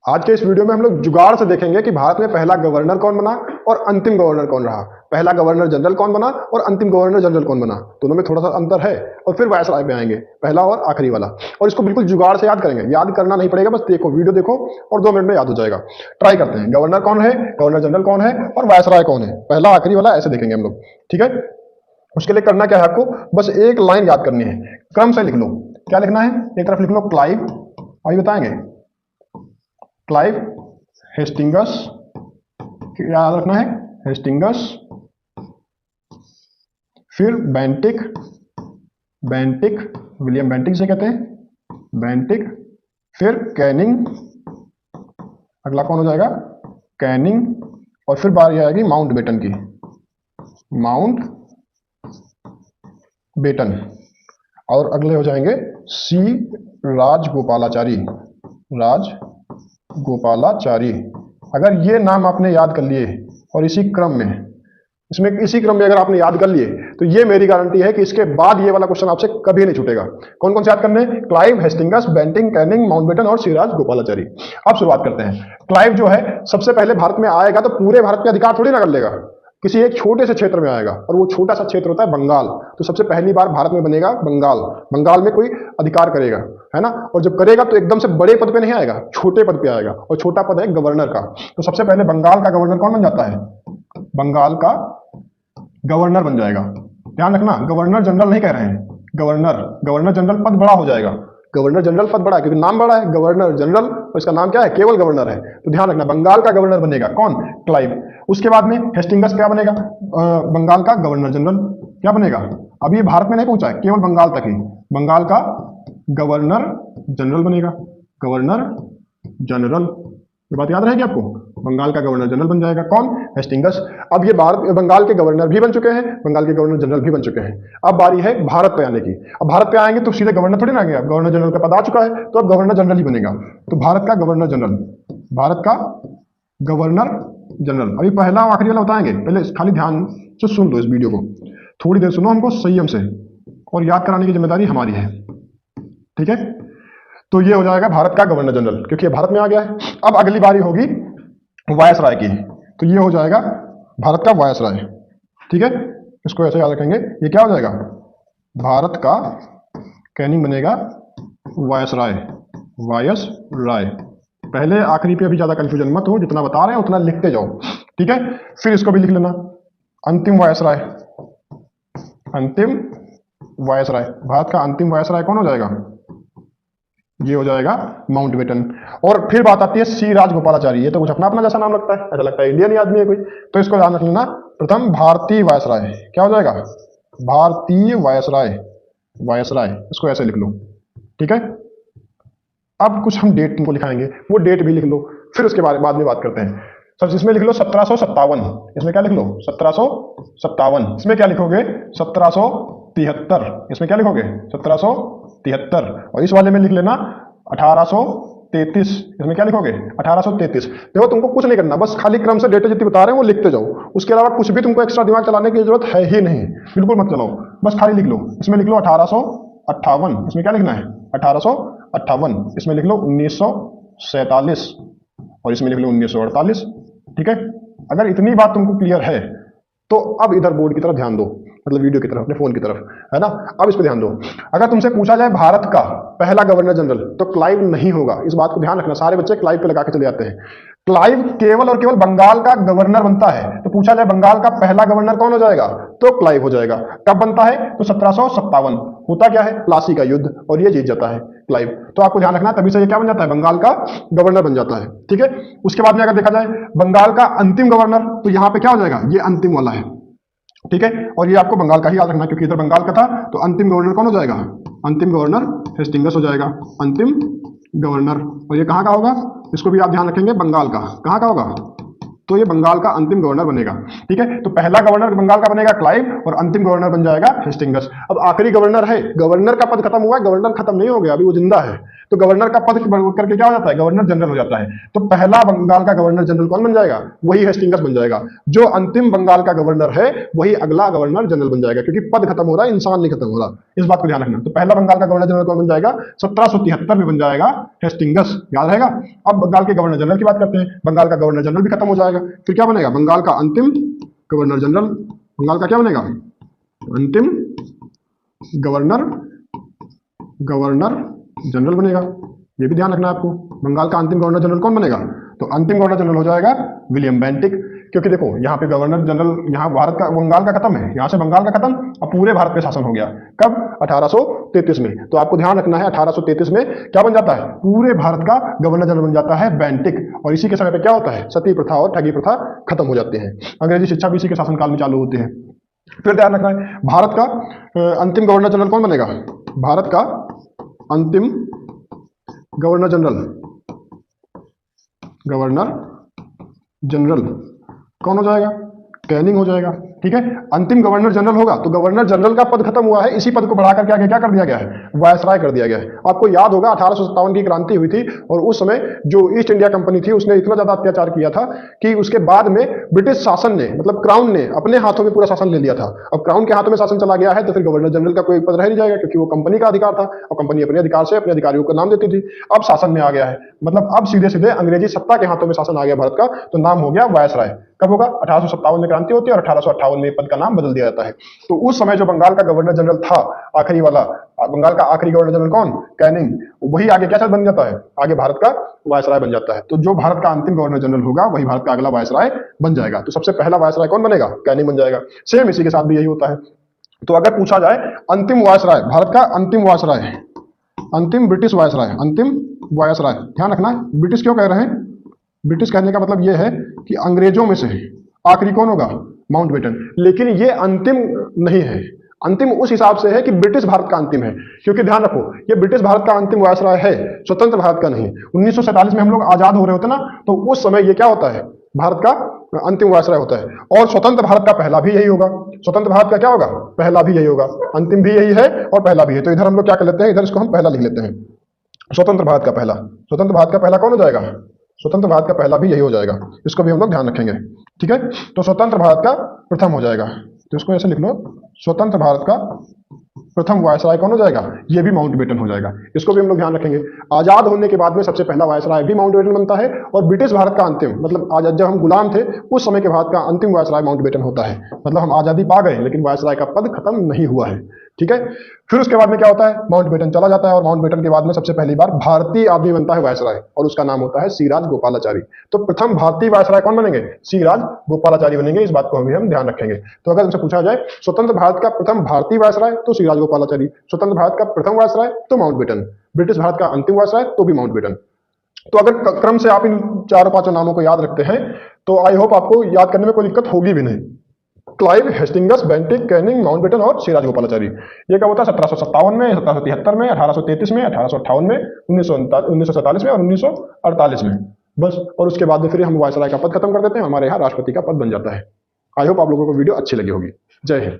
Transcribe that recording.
आज के इस वीडियो में हम लोग जुगाड़ से देखेंगे कि भारत में पहला गवर्नर कौन बना और अंतिम गवर्नर कौन रहा। पहला गवर्नर जनरल कौन बना और अंतिम गवर्नर जनरल कौन बना, दोनों में थोड़ा सा अंतर है। और फिर वायसराय पे आएंगे, पहला और आखिरी वाला। और इसको बिल्कुल जुगाड़ से याद करेंगे, याद करना नहीं पड़ेगा, बस देखो, वीडियो देखो और 2 मिनट में याद हो जाएगा। ट्राई करते हैं, गवर्नर कौन है, गवर्नर जनरल कौन है और वायसराय कौन है, पहला आखिरी वाला, ऐसे देखेंगे हम लोग। ठीक है, उसके लिए करना क्या है आपको, बस एक लाइन याद करनी है, क्रम से लिख लो। क्या लिखना है, एक तरफ लिख लो क्लाइव, अभी बताएंगे, क्लाइव हेस्टिंगस, याद रखना है हेस्टिंगस, फिर बेंटिक, बेंटिक विलियम बेंटिक से कहते हैं, बेंटिक, फिर कैनिंग, अगला कौन हो जाएगा, कैनिंग, और फिर बारी आएगी माउंट बेटन की, माउंट बेटन, और अगले हो जाएंगे सी राजगोपालाचारी, राजगोपालाचारी। अगर ये नाम आपने याद कर लिए और इसी क्रम में, इसमें इसी क्रम में अगर आपने याद कर लिए तो ये मेरी गारंटी है कि इसके बाद ये वाला क्वेश्चन आपसे कभी नहीं छूटेगा। कौन कौन से याद करने, Clive, Hastings, Bentinck, Canning, Mountbatten और सिराज गोपालाचारी। अब शुरुआत करते हैं। क्लाइव जो है सबसे पहले भारत में आएगा तो पूरे भारत में अधिकार थोड़ी ना कर लेगा, किसी एक छोटे से क्षेत्र में आएगा, और वो छोटा सा क्षेत्र होता है बंगाल। तो सबसे पहली बार भारत में बनेगा बंगाल, बंगाल में कोई अधिकार करेगा, है ना। और जब करेगा तो एकदम से बड़े पद पे नहीं आएगा, छोटे पद पे आएगा, और छोटा पद है गवर्नर का। तो सबसे पहले बंगाल का गवर्नर कौन बन जाता है, बंगाल का गवर्नर बन जाएगा। ध्यान रखना, गवर्नर जनरल नहीं कह रहे हैं, गवर्नर, गवर्नर जनरल पद बड़ा हो जाएगा, गवर्नर जनरल पद बड़ा है क्योंकि नाम बड़ा है, गवर्नर जनरल, और इसका नाम क्या है, केवल गवर्नर है। तो ध्यान रखना, बंगाल का गवर्नर बनेगा कौन, क्लाइव। उसके बाद में हेस्टिंगस क्या बनेगा, बंगाल का गवर्नर जनरल क्या बनेगा, अभी ये भारत में नहीं पहुंचा है, केवल बंगाल तक ही, बंगाल का गवर्नर जनरल बनेगा, गवर्नर जनरल। ये बात याद रहेगी आपको, बंगाल का गवर्नर जनरल बन जाएगा कौन, हेस्टिंगस। अब ये बंगाल के गवर्नर भी बन चुके हैं, बंगाल के गवर्नर जनरल भी बन चुके हैं। अब बारी है भारत पे आने की। अब भारत पे आएंगे तो सीधे गवर्नर थोड़ी ना आ गया, गवर्नर जनरल का पद आ चुका है, तो अब गवर्नर जनरल ही बनेगा। तो भारत का गवर्नर जनरल, भारत का गवर्नर जनरल। अभी पहला आखिरी वाला बताएंगे, पहले खाली ध्यान से सुन लो इस वीडियो को, थोड़ी देर सुनो हमको संयम से, और याद कराने की जिम्मेदारी हमारी है। ठीक है, तो ये हो जाएगा भारत का गवर्नर जनरल, क्योंकि ये भारत में आ गया है। अब अगली बारी होगी वायसराय की, तो ये हो जाएगा भारत का वायसराय। ठीक है, इसको ऐसे याद रखेंगे, ये क्या हो जाएगा, भारत का, कैनिंग बनेगा वायसराय, वायसराय। पहले आखिरी पे अभी ज्यादा कंफ्यूजन मत हो, जितना बता रहे हैं उतना लिखते जाओ। ठीक है, फिर इसको भी लिख लेना, अंतिम वायसराय, अंतिम वायसराय, भारत का अंतिम वायसराय कौन हो जाएगा, ये हो जाएगा माउंटबेटन। और फिर बात आती है सी राजगोपालाचारी, ये तो कुछ अपना अपना जैसा नाम लगता है, ऐसा लगता है इंडियन ही आदमी है कोई, तो इसको ध्यान रख लेना। प्रथम भारतीय वायसराय क्या हो जाएगा, भारतीय वायसराय, वायसराय, इसको ऐसे लिख लो। ठीक है, अब कुछ हम डेट तुमको लिखाएंगे, वो डेट भी लिख लो, फिर उसके बाद में बात करते हैं। सब इसमें लिख लो 1757, इसमें क्या लिख लो 1757, इसमें क्या लिखोगे 1773, इसमें क्या लिखोगे 1773, और इस वाले में लिख लेना 1833, इसमें क्या लिखोगे 1833। देखो तुमको कुछ नहीं करना, बस खाली क्रम से डेटें जितनी बता रहे हैं वो लिखते जाओ, उसके अलावा कुछ भी तुमको एक्स्ट्रा दिमाग चलाने की जरूरत है ही नहीं, बिल्कुल मत चलाओ, बस खाली लिख लो। इसमें लिख लो 1858, इसमें क्या लिखना है 1858, इसमें लिख लो 1947, और इसमें लिख लो 1948। ठीक है, अगर इतनी बात तुमको क्लियर है तो अब इधर बोर्ड की तरफ ध्यान दो, मतलब वीडियो की तरफ, अपने फोन की तरफ, है ना। अब इस पे ध्यान दो, अगर तुमसे पूछा जाए भारत का पहला गवर्नर जनरल तो क्लाइव नहीं होगा, इस बात को ध्यान रखना, सारे बच्चे क्लाइव पे लगा के चले जाते हैं। क्लाइव केवल और केवल बंगाल का गवर्नर बनता है, तो पूछा जाए बंगाल का पहला गवर्नर कौन हो जाएगा, तो क्लाइव हो जाएगा। कब बनता है, तो 1757, होता क्या है, प्लासी का युद्ध, और ये जीत जाता है क्लाइव। तो आपको ध्यान रखना, तभी से ये क्या बन जाता है, बंगाल का गवर्नर बन जाता है। ठीक है, उसके बाद में अगर देखा जाए बंगाल का अंतिम गवर्नर, तो यहां पे क्या हो जाएगा, ये अंतिम वाला है। ठीक है, और ये आपको बंगाल का ही याद रखना, क्योंकि इधर बंगाल का था, तो अंतिम गवर्नर कौन हो जाएगा, अंतिम गवर्नर हेस्टिंगस हो जाएगा, अंतिम गवर्नर। और ये कहां का होगा, इसको भी आप ध्यान रखेंगे, बंगाल का, कहां का होगा, तो ये बंगाल का अंतिम गवर्नर बनेगा। ठीक है, तो पहला गवर्नर बंगाल का बनेगा क्लाइव, और अंतिम गवर्नर बन जाएगा हेस्टिंगस। अब आखिरी गवर्नर है, गवर्नर का पद खत्म हुआ है, गवर्नर खत्म नहीं हो गया, अभी वो जिंदा है, तो गवर्नर का पद करके क्या हो जाता है, गवर्नर जनरल हो जाता है। तो पहला बंगाल का गवर्नर जनरल कौन बन जाएगा, वही हेस्टिंगस बन जाएगा। जो अंतिम बंगाल का गवर्नर है वही अगला गवर्नर जनरल बन जाएगा, क्योंकि पद खत्म हो रहा है, इंसान नहीं खत्म हो रहा, इस बात को ध्यान रखना। तो पहला बंगाल का गवर्नर जनरल कौन बन जाएगा, 1773 में बन जाएगा हेस्टिंगस, याद रहेगा। अब बंगाल के गवर्नर जनरल की बात करते हैं। बंगाल का गवर्नर जनरल भी खत्म हो जाएगा, फिर क्या बनेगा, बंगाल का अंतिम गवर्नर जनरल। बंगाल का क्या बनेगा, अंतिम गवर्नर जनरल बनेगा। ये भी ध्यान रखना है आपको। बंगाल का अंतिम गवर्नर जनरल कौन बनेगा, तो अंतिम गवर्नर जनरल हो जाएगा विलियम बेंटिक। क्योंकि देखो यहाँ पे गवर्नर जनरल, यहाँ भारत का बंगाल का खत्म है, यहाँ से बंगाल का खत्म, अब पूरे भारत पे शासन हो गया। कब, 1833 में। तो आपको ध्यान रखना है 1833 में क्या बन जाता है, पूरे भारत का गवर्नर जनरल बन जाता है बेंटिक। और इसी के समय पे क्या होता है, सती प्रथा और ठगी प्रथा खत्म हो जाते हैं। अंग्रेजी शिक्षा भी इसी के शासनकाल में चालू होते हैं। फिर ध्यान रखना है, भारत का अंतिम गवर्नर जनरल कौन बनेगा, भारत का अंतिम गवर्नर जनरल कौन हो जाएगा, कैनिंग हो जाएगा। ठीक है, अंतिम गवर्नर जनरल होगा तो गवर्नर जनरल का पद खत्म हुआ है, इसी पद को बढ़ाकर क्या क्या कर दिया गया है, वायसराय कर दिया गया है। आपको याद होगा 1857 की क्रांति हुई थी और उस समय जो ईस्ट इंडिया कंपनी थी उसने इतना ज्यादा अत्याचार किया था कि उसके बाद में ब्रिटिश शासन ने, मतलब क्राउन ने अपने हाथों में पूरा शासन ले लिया था। अब क्राउन के हाथों में शासन चला गया है तो फिर गवर्नर जनरल का कोई पद रह नहीं जाएगा, क्योंकि वो कंपनी का अधिकार था और कंपनी अपने अधिकार से अपने अधिकारियों को नाम देती थी। अब शासन में आ गया है, मतलब अब सीधे सीधे अंग्रेजी सत्ता के हाथों में शासन आ गया भारत का, तो नाम हो गया वायसराय। कब होगा, 1857 में क्रांति होती है और 1858 में पद का नाम बदल दिया जाता है। तो उस समय जो बंगाल का गवर्नर जनरल था, आखिरी वाला, बंगाल का आखिरी गवर्नर जनरल कौन, कैनिंग, वही आगे क्या बन जाता है, आगे भारत का वायसराय बन जाता है। तो जो भारत का अंतिम गवर्नर जनरल होगा वही भारत का अगला वायसराय बन जाएगा। तो सबसे पहला वायसराय कौन बनेगा, कैनिंग बन जाएगा। सेम इसी के साथ भी यही होता है। तो अगर पूछा जाए अंतिम वायसराय, भारत का अंतिम वायसराय, अंतिम ब्रिटिश वायसराय, अंतिम वायसराय, ध्यान रखना ब्रिटिश क्यों कह रहे हैं, ब्रिटिश कहने का मतलब यह है कि अंग्रेजों में से आखिरी कौन होगा, माउंटबेटन। लेकिन ये अंतिम नहीं है, अंतिम उस हिसाब से है कि ब्रिटिश भारत का अंतिम है। क्योंकि ध्यान रखो, ये ब्रिटिश भारत का अंतिम वायसराय है, स्वतंत्र भारत का नहीं। 1947 में हम लोग आजाद हो रहे होते ना, तो उस समय ये क्या होता है, भारत का अंतिम वायसराय होता है। और स्वतंत्र भारत का पहला भी यही होगा, स्वतंत्र भारत का क्या होगा, पहला भी यही होगा, अंतिम भी यही है और पहला भी है। तो इधर हम लोग क्या कर लेते हैं, इधर इसको हम पहला लिख लेते हैं, स्वतंत्र भारत का पहला। स्वतंत्र भारत का पहला कौन हो जाएगा, स्वतंत्र भारत का पहला भी यही हो जाएगा, इसको भी हम लोग ध्यान रखेंगे। ठीक है, तो स्वतंत्र भारत का प्रथम हो जाएगा, तो इसको ऐसे लिख लो, स्वतंत्र भारत का प्रथम वायसराय कौन हो जाएगा, ये भी माउंटबेटन हो जाएगा, इसको भी हम लोग ध्यान रखेंगे। आजाद होने के बाद में सबसे पहला वायसराय भी माउंटबेटन बनता है और ब्रिटिश भारत का अंतिम, मतलब आज जब हम गुलाम थे उस समय के भारत का अंतिम वायसराय माउंटबेटन होता है। मतलब हम आजादी पा गए लेकिन वायसराय का पद खत्म नहीं हुआ है। ठीक है, फिर उसके बाद में क्या होता है, माउंटबेटन चला जाता है और माउंटबेटन के बाद में सबसे पहली बार भारतीय आदमी बनता है वायसराय और उसका नाम होता है सिराज गोपालाचारी। तो प्रथम भारतीय वायसराय कौन बनेंगे, सिराज गोपालाचारी बनेंगे, इस बात को हम ध्यान रखेंगे। तो अगर हमसे पूछा जाए स्वतंत्र भारत का प्रथम भारतीय वायसराय तो सिराज गोपालाचारी, स्वतंत्र भारत का प्रथम वायसराय तो माउंटबेटन, ब्रिटिश भारत का अंतिम वायसराय तो भी माउंटबेटन। तो अगर क्रम से आप इन चारों पांचों नामों को याद रखते हैं तो आई होप आपको याद करने में कोई दिक्कत होगी भी नहीं। Clive, Hastings, Bentinck, Canning, Mountbatten और सिराज गोपालाचारी। ये कब होता है, 1757 में, 1773 में, 1833 में, 1858 में, 1947 में और 1948 में, बस। और उसके बाद में फिर हम वायसराय का पद खत्म कर देते हैं, हमारे यहाँ राष्ट्रपति का पद बन जाता है। आई होप आप लोगों को वीडियो अच्छी लगी होगी। जय हिंद।